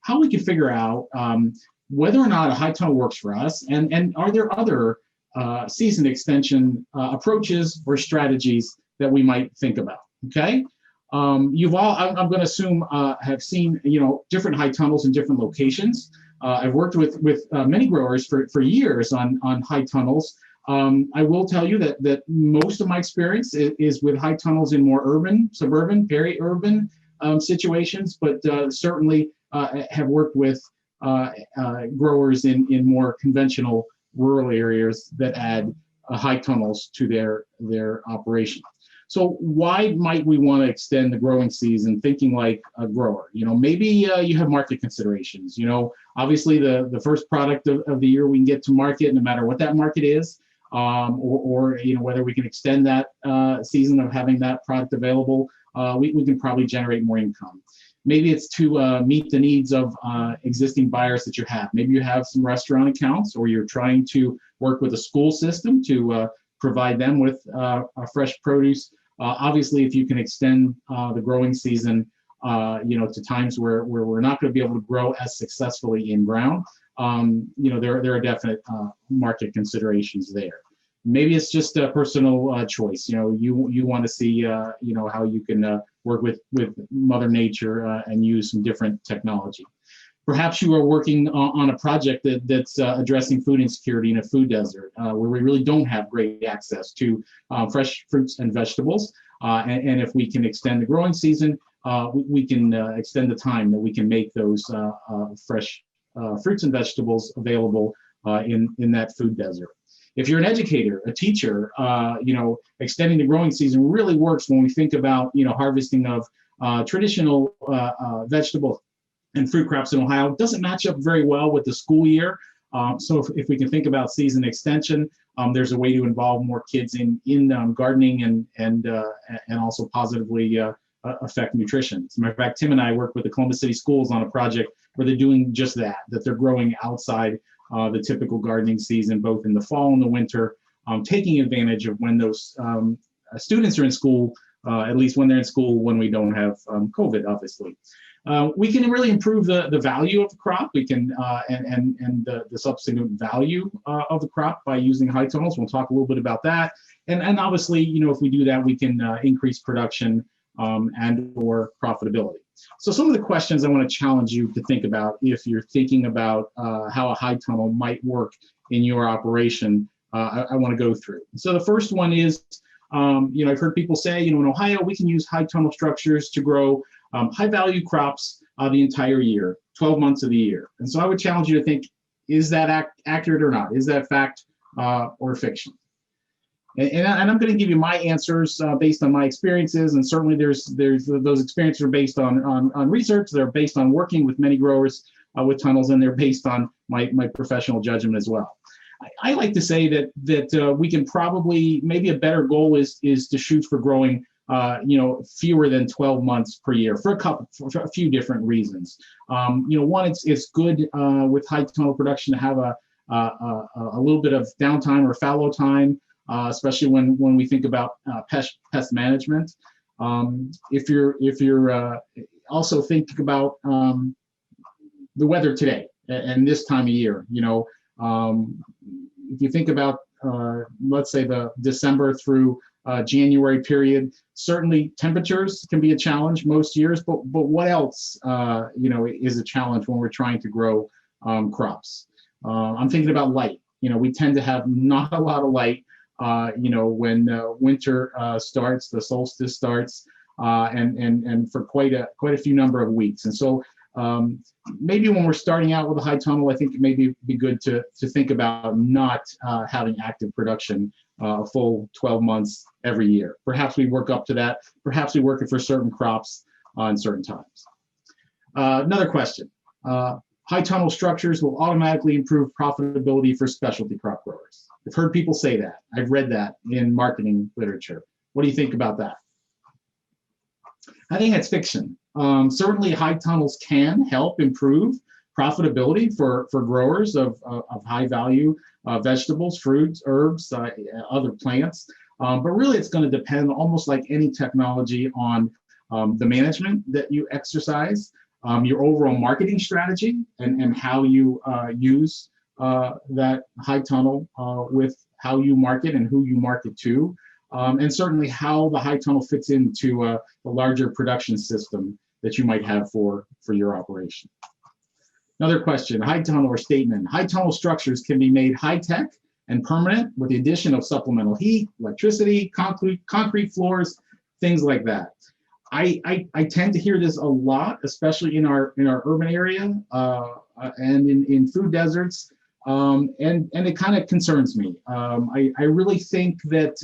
how we can figure out whether or not a high tunnel works for us, and are there other season extension approaches or strategies that we might think about. Okay, you've all, I'm going to assume, have seen different high tunnels in different locations. I've worked with many growers for years on high tunnels. I will tell you that most of my experience is with high tunnels in more urban, suburban, peri-urban situations, but certainly have worked with growers in more conventional rural areas that add high tunnels to their operation. So why might we want to extend the growing season thinking like a grower? Maybe you have market considerations. Obviously the first product of the year we can get to market, no matter what that market is, or whether we can extend that season of having that product available, we can probably generate more income. Maybe it's to meet the needs of existing buyers that you have. Maybe you have some restaurant accounts, or you're trying to work with a school system to provide them with fresh produce. Obviously, if you can extend the growing season, to times where we're not going to be able to grow as successfully in ground, there are definite market considerations there. Maybe it's just a personal choice. You want to see how you can work with Mother Nature and use some different technology. Perhaps you are working on a project that's addressing food insecurity in a food desert, where we really don't have great access to fresh fruits and vegetables. And if we can extend the growing season, we can extend the time that we can make those fresh fruits and vegetables available in that food desert. If you're an educator, a teacher, extending the growing season really works when we think about harvesting of traditional vegetable and fruit crops in Ohio. It doesn't match up very well with the school year. So if we can think about season extension, there's a way to involve more kids in gardening and also positively affect nutrition. As a matter of fact, Tim and I work with the Columbus City Schools on a project where they're doing just that they're growing outside the typical gardening season, both in the fall and the winter, taking advantage of when those students are in school, at least when they're in school, when we don't have COVID, obviously. We can really improve the value of the crop. We can and the subsequent value of the crop by using high tunnels. We'll talk a little bit about that. And obviously, if we do that, we can increase production and or profitability. So some of the questions I want to challenge you to think about if you're thinking about how a high tunnel might work in your operation, I want to go through. So the first one is, I've heard people say, in Ohio, we can use high tunnel structures to grow high value crops the entire year, 12 months of the year. And so I would challenge you to think, is that accurate or not? Is that fact or fiction? And I'm going to give you my answers based on my experiences, and certainly there's those experiences are based on research. They're based on working with many growers with tunnels, and they're based on my professional judgment as well. I like to say that we can probably, maybe a better goal is to shoot for growing fewer than 12 months per year for a few different reasons. One, it's good with high tunnel production to have a little bit of downtime or fallow time. Especially when we think about pest management. If you're also thinking about the weather today and this time of year, if you think about let's say the December through January period, certainly temperatures can be a challenge most years, but what else is a challenge when we're trying to grow crops? I'm thinking about light. We tend to have not a lot of light when winter starts, the solstice starts, and for quite a few number of weeks. And so maybe when we're starting out with a high tunnel, I think it may be good to think about not having active production a full 12 months every year. Perhaps we work up to that. Perhaps we work it for certain crops in certain times. Another question. High tunnel structures will automatically improve profitability for specialty crop growers. I've heard people say that. I've read that in marketing literature. What do you think about that? I think that's fiction. Certainly high tunnels can help improve profitability for growers of high value vegetables, fruits, herbs, other plants. But really it's going to depend, almost like any technology, on the management that you exercise. your overall marketing strategy and how you use that high tunnel with how you market and who you market to, and certainly how the high tunnel fits into the larger production system that you might have for your operation. Another question, high tunnel or statement. High tunnel structures can be made high-tech and permanent with the addition of supplemental heat, electricity, concrete floors, things like that. I tend to hear this a lot, especially in our urban area and in food deserts, and it kind of concerns me. I really think that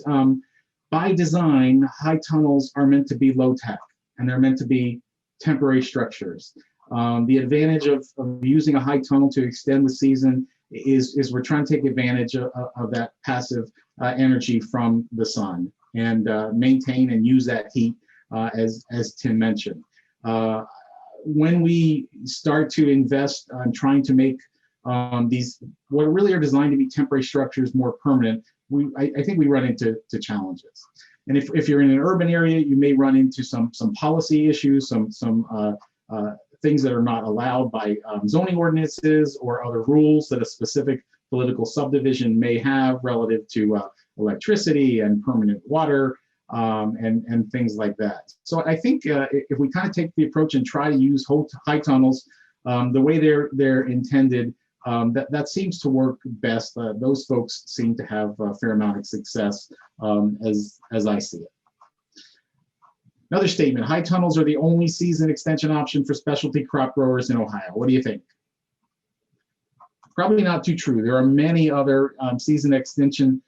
by design, high tunnels are meant to be low-tech, and they're meant to be temporary structures. The advantage of using a high tunnel to extend the season is we're trying to take advantage of that passive energy from the sun and maintain and use that heat, as Tim mentioned. When we start to invest on trying to make these, what really are designed to be temporary structures, more permanent, I think we run into challenges. And if you're in an urban area, you may run into some policy issues, some things that are not allowed by zoning ordinances or other rules that a specific political subdivision may have relative to electricity and permanent water and things like that. So I think if we kind of take the approach and try to use high tunnels the way they're intended, that seems to work best. Those folks seem to have a fair amount of success as I see it. Another statement, high tunnels are the only season extension option for specialty crop growers in Ohio. What do you think? Probably not too true. There are many other season extension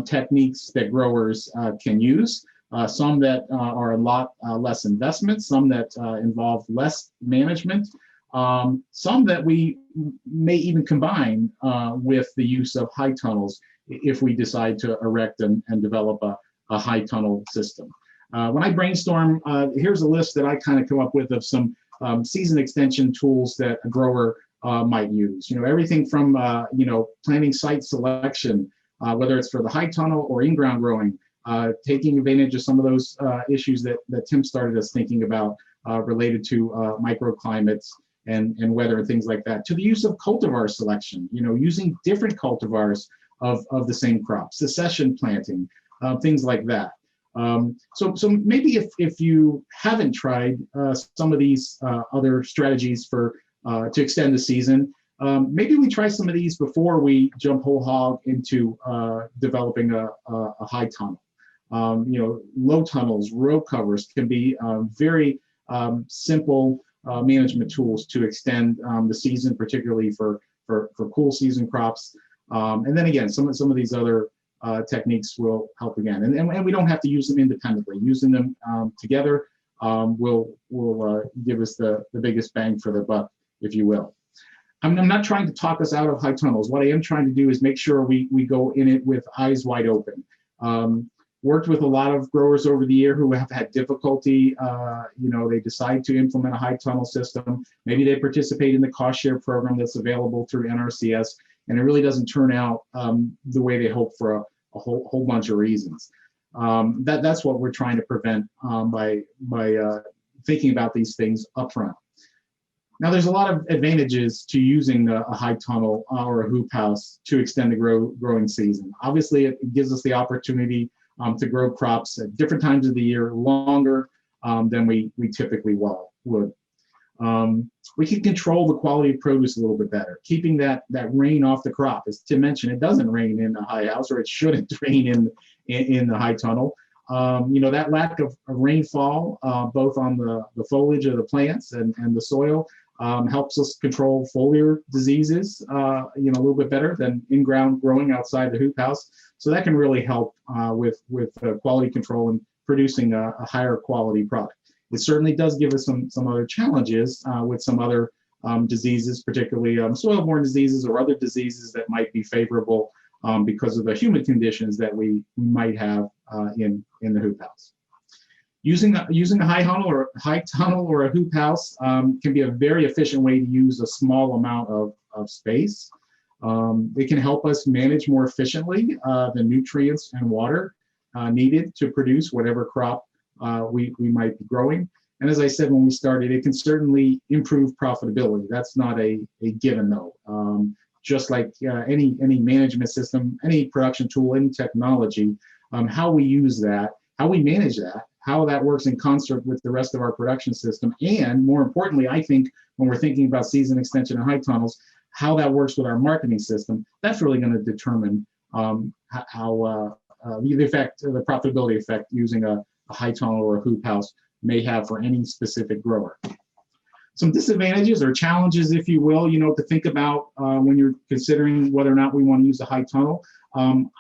techniques that growers can use. Some that are a lot less investment, some that involve less management, some that we may even combine with the use of high tunnels if we decide to erect and develop a high tunnel system. When I brainstorm, here's a list that I kind of come up with of some season extension tools that a grower might use. You know, everything from planting site selection, whether it's for the high tunnel or in-ground growing, taking advantage of some of those issues that Tim started us thinking about related to microclimates and weather and things like that, to the use of cultivar selection, using different cultivars of the same crop, succession planting, things like that. So maybe if you haven't tried some of these other strategies for to extend the season, maybe we try some of these before we jump whole hog into developing a high tunnel. Low tunnels, row covers can be very simple management tools to extend the season, particularly for cool season crops. And then again, some of these other techniques will help again, and we don't have to use them independently. Using them together will give us the biggest bang for the buck, if you will. I'm not trying to talk us out of high tunnels. What I am trying to do is make sure we go in it with eyes wide open. Worked with a lot of growers over the year who have had difficulty. They decide to implement a high tunnel system. Maybe they participate in the cost share program that's available through NRCS, and it really doesn't turn out the way they hope for a whole bunch of reasons. That's what we're trying to prevent by thinking about these things up front. Now, there's a lot of advantages to using a high tunnel or a hoop house to extend the growing season. Obviously, it gives us the opportunity to grow crops at different times of the year longer than we typically would. We can control the quality of produce a little bit better, keeping that rain off the crop. As Tim mentioned, it doesn't rain in a high house, or it shouldn't rain in the high tunnel. That lack of rainfall, both on the foliage of the plants and the soil, helps us control foliar diseases, a little bit better than in-ground growing outside the hoop house. So that can really help with quality control and producing a higher quality product. It certainly does give us some other challenges with some other diseases, particularly soil-borne diseases or other diseases that might be favorable because of the humid conditions that we might have in the hoop house. Using a high tunnel or a hoop house can be a very efficient way to use a small amount of space. It can help us manage more efficiently the nutrients and water needed to produce whatever crop we might be growing. And as I said when we started, it can certainly improve profitability. That's not a given though. Just like any management system, any production tool, any technology, how we use that, how we manage that, how that works in concert with the rest of our production system, and more importantly, I think when we're thinking about season extension and high tunnels, how that works with our marketing system, that's really going to determine how the effect, the profitability effect using a high tunnel or a hoop house may have for any specific grower. Some disadvantages or challenges, if you will, to think about when you're considering whether or not we want to use a high tunnel.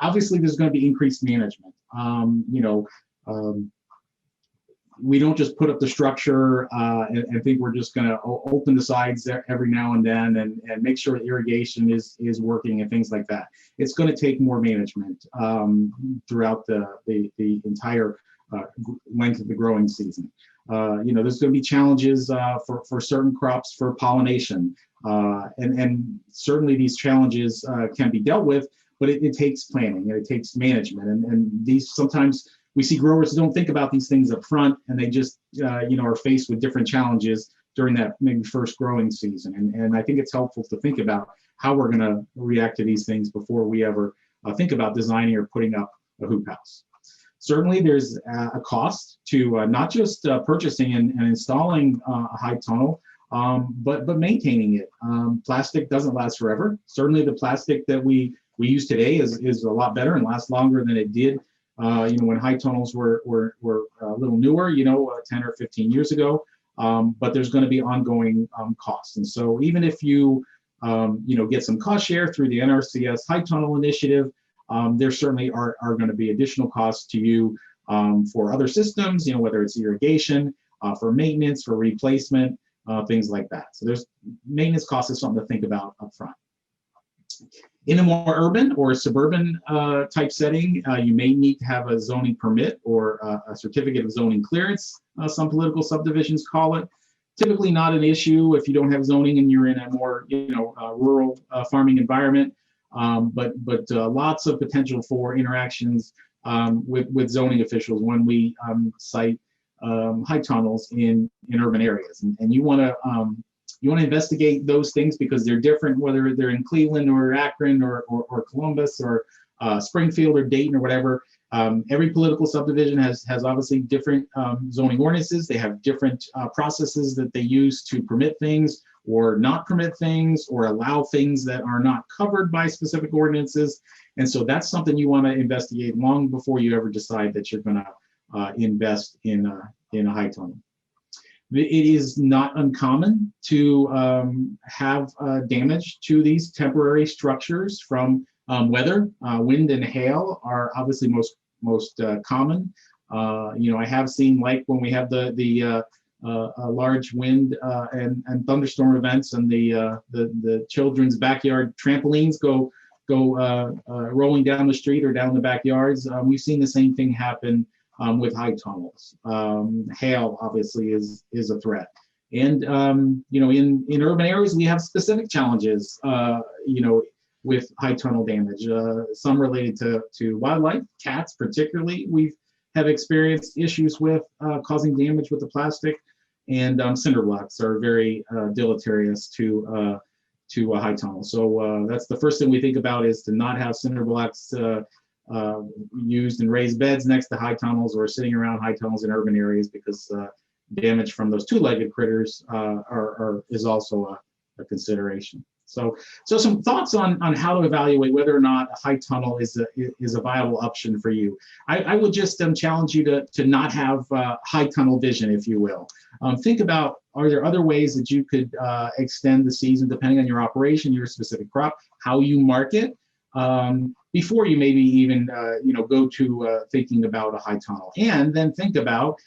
Obviously, there's going to be increased management. We don't just put up the structure and think we're just going to open the sides every now and then and make sure irrigation is working and things like that. It's going to take more management throughout the entire length of the growing season. There's going to be challenges for certain crops for pollination, and certainly these challenges can be dealt with, but it takes planning and it takes management, and these sometimes we see growers who don't think about these things up front, and they just are faced with different challenges during that maybe first growing season, and I think it's helpful to think about how we're going to react to these things before we ever think about designing or putting up a hoop house. Certainly, there's a cost to not just purchasing and installing a high tunnel, but maintaining it. Plastic doesn't last forever. Certainly, the plastic that we use today is a lot better and lasts longer than it did when high tunnels were a little newer, 10 or 15 years ago. But there's going to be ongoing costs, and so even if you get some cost share through the NRCS High Tunnel Initiative, there certainly are going to be additional costs to you for other systems, whether it's irrigation, for maintenance, for replacement, things like that. So there's maintenance costs is something to think about up front. In a more urban or suburban type setting, you may need to have a zoning permit or a certificate of zoning clearance, some political subdivisions call it. Typically not an issue if you don't have zoning and you're in a more rural farming environment. But lots of potential for interactions with zoning officials when we cite high tunnels in urban areas, and you want to investigate those things because they're different, whether they're in Cleveland or Akron or Columbus or Springfield or Dayton or whatever. Every political subdivision has obviously different zoning ordinances. They have different processes that they use to permit things or not permit things or allow things that are not covered by specific ordinances. And so that's something you want to investigate long before you ever decide that you're going to invest in a high tunnel. It is not uncommon to have damage to these temporary structures from weather. Wind and hail are obviously most common. I have seen, like when we have the large wind and thunderstorm events, and the children's backyard trampolines go rolling down the street or down the backyards. We've seen the same thing happen with high tunnels. Hail obviously is a threat, and in urban areas we have specific challenges. With high tunnel damage, some related to wildlife, cats particularly. We have experienced issues with causing damage with the plastic, and cinder blocks are very deleterious to a high tunnel. So that's the first thing we think about, is to not have cinder blocks used in raised beds next to high tunnels or sitting around high tunnels in urban areas, because damage from those two-legged critters is also a consideration. So some thoughts on how to evaluate whether or not a high tunnel is a viable option for you. I would just challenge you to not have high tunnel vision, if you will. Think about, are there other ways that you could extend the season depending on your operation, your specific crop, how you market, before you maybe even go to thinking about a high tunnel. And then think about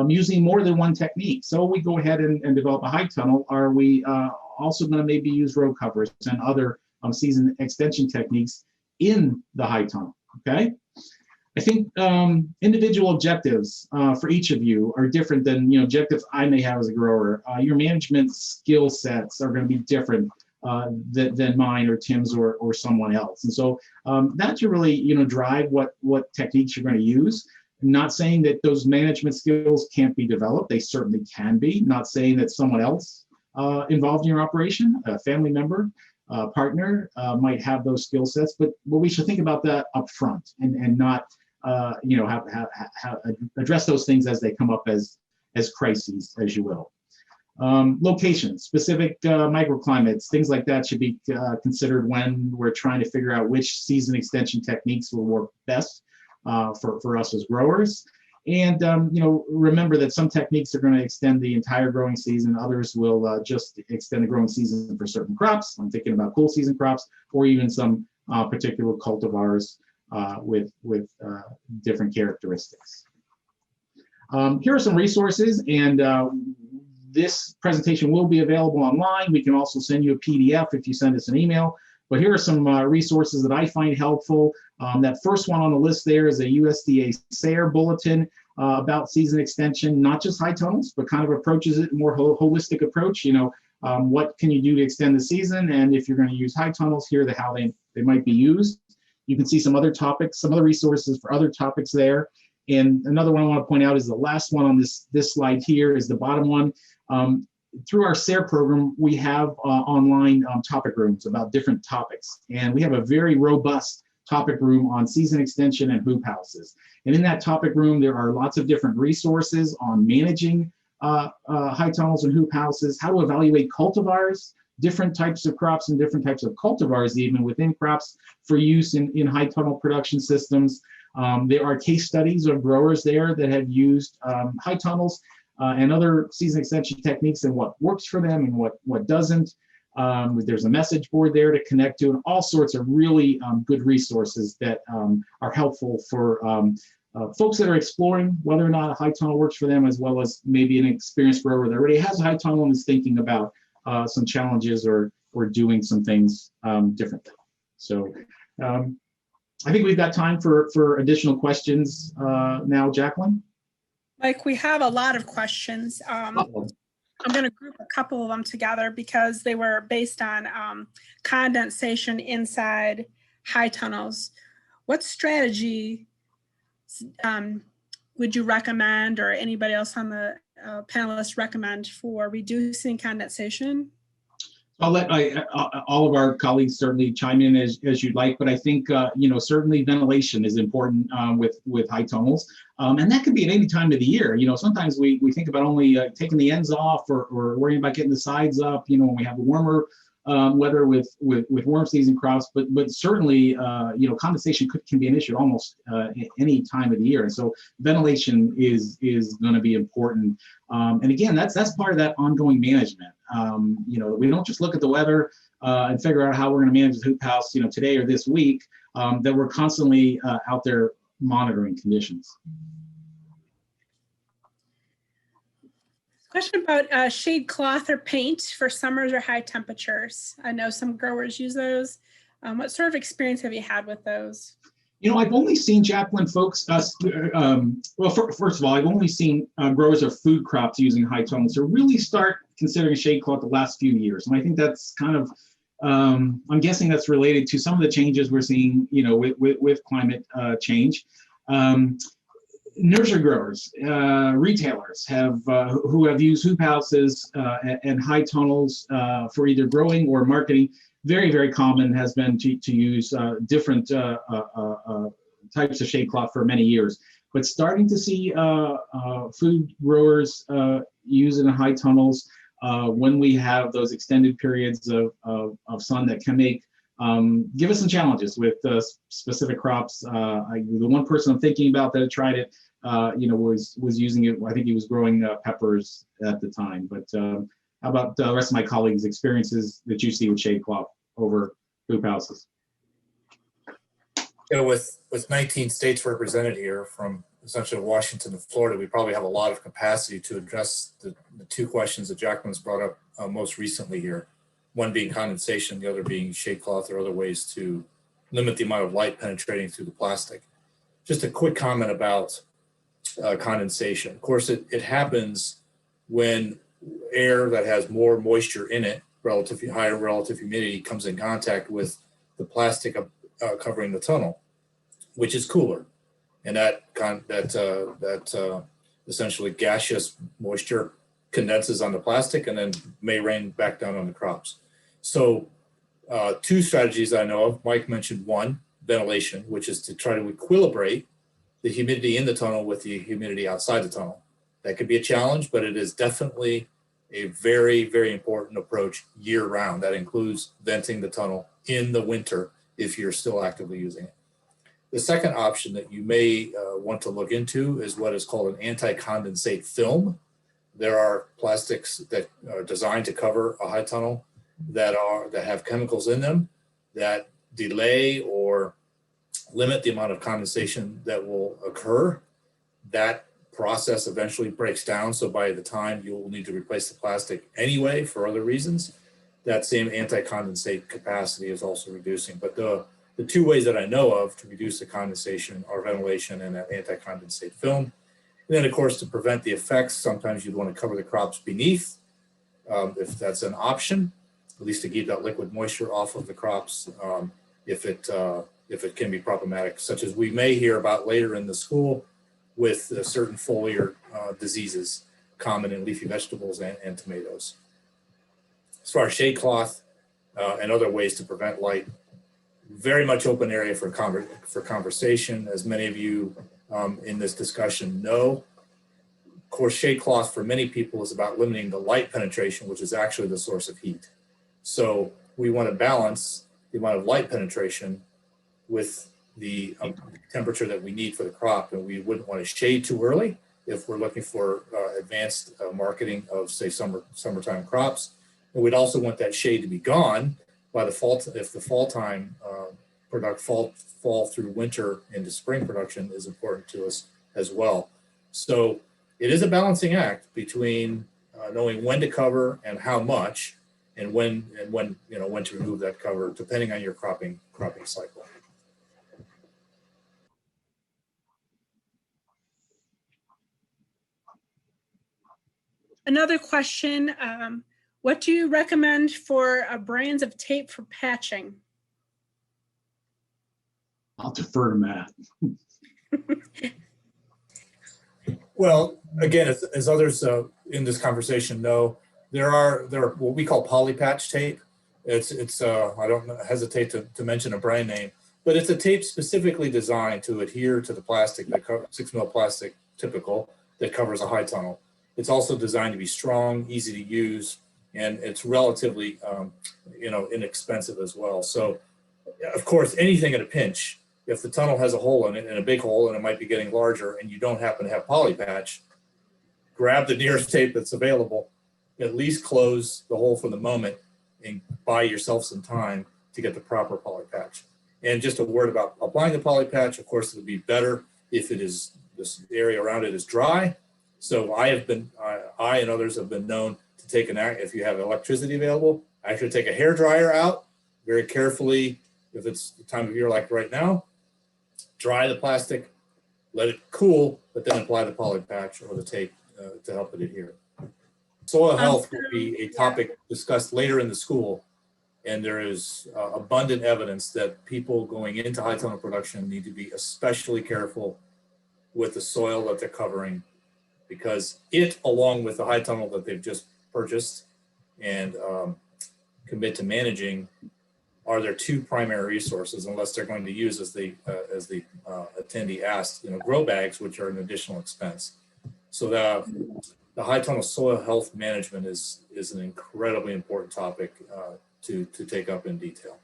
using more than one technique. So we go ahead and develop a high tunnel. Are we also going to maybe use row covers and other season extension techniques in the high tunnel? Okay. I think individual objectives for each of you are different than objectives I may have as a grower. Your management skill sets are going to be different than mine or Tim's or someone else, and so that should really drive what techniques you're going to use. Not saying that those management skills can't be developed. They certainly can be. Not saying that someone else involved in your operation, a family member, partner, might have those skill sets, but we should think about that up front and not address those things as they come up as crises, as you will. Location, specific microclimates, things like that should be considered when we're trying to figure out which season extension techniques will work best for us as growers. And remember that some techniques are going to extend the entire growing season. Others will just extend the growing season for certain crops. I'm thinking about cool season crops, or even some particular cultivars with different characteristics. Here are some resources, and this presentation will be available online. We can also send you a PDF if you send us an email. But here are some resources that I find helpful. That first one on the list there is a USDA SARE bulletin about season extension, not just high tonals, but kind of approaches it more holistic approach. What can you do to extend the season? And if you're going to use high tonals, here are how they might be used. You can see some other topics, some other resources for other topics there. And another one I want to point out is the last one on this slide here is the bottom one. Through our SARE program, we have online topic rooms about different topics. And we have a very robust topic room on season extension and hoop houses. And in that topic room, there are lots of different resources on managing high tunnels and hoop houses, how to evaluate cultivars, different types of crops and different types of cultivars even within crops for use in high tunnel production systems. There are case studies of growers there that have used high tunnels and other season extension techniques and what works for them and what doesn't. There's a message board there to connect to, and all sorts of really good resources that are helpful for folks that are exploring whether or not a high tunnel works for them, as well as maybe an experienced grower that already has a high tunnel and is thinking about some challenges or doing some things differently. So I think we've got time for additional questions now, Jacqueline. Mike, we have a lot of questions. I'm going to group a couple of them together because they were based on condensation inside high tunnels. What strategy would you recommend, or anybody else on the panelists recommend, for reducing condensation? I'll let all of our colleagues certainly chime in as you'd like, but I think certainly ventilation is important with high tunnels, and that could be at any time of the year. Sometimes we think about only taking the ends off or worrying about getting the sides up. When we have warmer weather with warm season crops, but certainly condensation can be an issue almost any time of the year, and so ventilation is going to be important. And again, that's part of that ongoing management. We don't just look at the weather and figure out how we're going to manage the hoop house, today or this week. That we're constantly out there monitoring conditions. Question about shade cloth or paint for summers or high temperatures. I know some growers use those. What sort of experience have you had with those? I've only seen, Jacqueline, folks, first of all, I've only seen growers of food crops using high tunnels to really start considering shade cloth the last few years. And I think that's kind of, I'm guessing that's related to some of the changes we're seeing, with climate change. Nursery growers, retailers who have used hoop houses and high tunnels for either growing or marketing. Very, very common has been to use different types of shade cloth for many years. But starting to see food growers use it in high tunnels when we have those extended periods of sun that can give us some challenges with specific crops. The one person I'm thinking about that tried it, was using it. I think he was growing peppers at the time. But how about the rest of my colleagues' experiences that you see with shade cloth over hoop houses? With 19 states represented here, from essentially Washington to Florida, we probably have a lot of capacity to address the two questions that Jacqueline's brought up most recently here. One being condensation, the other being shade cloth or other ways to limit the amount of light penetrating through the plastic. Just a quick comment about condensation. Of course, it happens when air that has more moisture in it, higher relative humidity, comes in contact with the plastic covering the tunnel, which is cooler. and that essentially gaseous moisture condenses on the plastic and then may rain back down on the crops. So two strategies I know of. Mike mentioned one, ventilation, which is to try to equilibrate the humidity in the tunnel with the humidity outside the tunnel. That could be a challenge, but it is definitely a very, very important approach year round. That includes venting the tunnel in the winter if you're still actively using it. The second option that you may want to look into is what is called an anti-condensate film. There are plastics that are designed to cover a high tunnel that have chemicals in them that delay or limit the amount of condensation that will occur. That process eventually breaks down. So by the time you will need to replace the plastic anyway for other reasons, that same anti-condensate capacity is also reducing. But the two ways that I know of to reduce the condensation are ventilation and that anti-condensate film. And then, of course, to prevent the effects, sometimes you'd want to cover the crops beneath, if that's an option, at least to keep that liquid moisture off of the crops, if it can be problematic, such as we may hear about later in the school with certain foliar diseases common in leafy vegetables and tomatoes. As far as shade cloth and other ways to prevent light, very much open area for conversation, as many of you in this discussion know. Of course, shade cloth for many people is about limiting the light penetration, which is actually the source of heat. So we want to balance the amount of light penetration with the temperature that we need for the crop, and we wouldn't want to shade too early if we're looking for advanced marketing of, say, summertime crops. And we'd also want that shade to be gone by the fall, if the fall time fall through winter into spring production is important to us as well. So it is a balancing act between knowing when to cover and how much, and when to remove that cover, depending on your cropping cycle. Another question, what do you recommend for brands of tape for patching? I'll defer to Matt. Well, again, as others in this conversation know, there are what we call polypatch tape. It's I don't hesitate to mention a brand name, but it's a tape specifically designed to adhere to the plastic, that 6 mil plastic typical, that covers a high tunnel. It's also designed to be strong, easy to use, and it's relatively inexpensive as well. So, of course, anything at a pinch. If the tunnel has a hole in it, and a big hole, and it might be getting larger, and you don't happen to have polypatch, grab the nearest tape that's available, at least close the hole for the moment, and buy yourself some time to get the proper polypatch. And just a word about applying the polypatch. Of course, it would be better if this area around it is dry. So I and others have been known to take if you have electricity available, actually take a hair dryer out very carefully. If it's the time of year like right now, dry the plastic, let it cool, but then apply the polypatch or the tape to help it adhere. Soil health will be a topic discussed later in the school, and there is abundant evidence that people going into high tunnel production need to be especially careful with the soil that they're covering, because it, along with the high tunnel that they've just purchased and commit to managing, are their two primary resources, unless they're going to use, as the attendee asked, grow bags, which are an additional expense. So the high tunnel soil health management is an incredibly important topic to take up in detail.